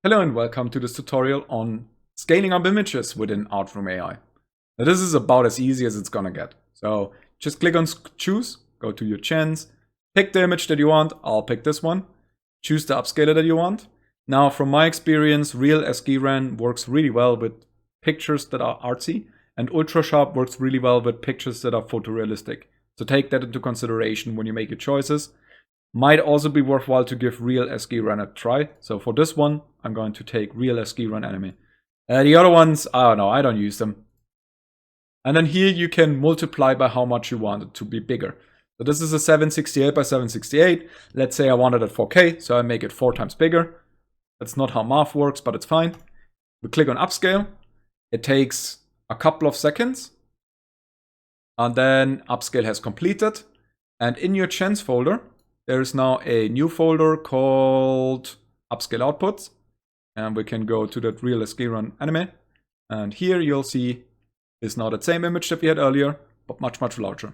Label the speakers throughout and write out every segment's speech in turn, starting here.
Speaker 1: Hello and welcome to this tutorial on scaling up images within Artroom AI. Now this is about as easy as it's gonna get. So just click on choose, go to your chance, pick the image that you want. I'll pick this one. Choose the upscaler that you want. Now from my experience, Real SGRAN works really well with pictures that are artsy, and Ultra Sharp works really well with pictures that are photorealistic. So take that into consideration when you make your choices. Might also be worthwhile to give Real SGRAN a try. So for this one, I'm going to take Real SGRAN Anime. The other ones, I don't know, I don't use them. And then here you can multiply by how much you want it to be bigger. So this is a 768 by 768. Let's say I want it at 4K, so I make it 4 times bigger. That's not how math works, but it's fine. We click on Upscale. It takes a couple of seconds. And then Upscale has completed. And in your chance folder, there is now a new folder called Upscale Outputs. And we can go to that Real SGRAN Anime. And here you'll see is now the same image that we had earlier, but much, much larger.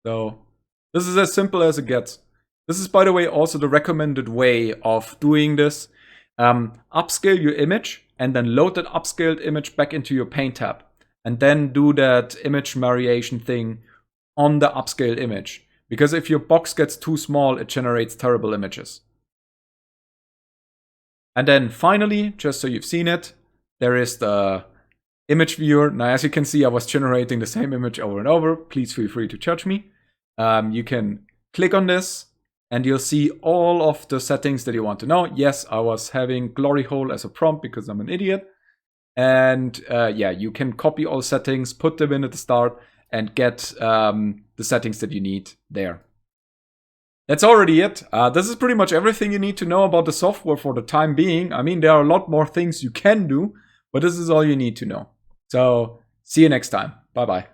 Speaker 1: So this is as simple as it gets. This is, by the way, also the recommended way of doing this. Upscale your image and then load that upscaled image back into your Paint tab. And then do that image variation thing on the upscaled image. Because if your box gets too small, it generates terrible images. And then finally, just so you've seen it, there is the image viewer. Now, as you can see, I was generating the same image over and over. Please feel free to judge me. You can click on this and you'll see all of the settings that you want to know. Yes, I was having glory hole as a prompt because I'm an idiot. And yeah, you can copy all settings, put them in at the start, and get the settings that you need there. That's already it. This is pretty much everything you need to know about the software for the time being. I mean, there are a lot more things you can do, but this is all you need to know. So, see you next time. Bye-bye.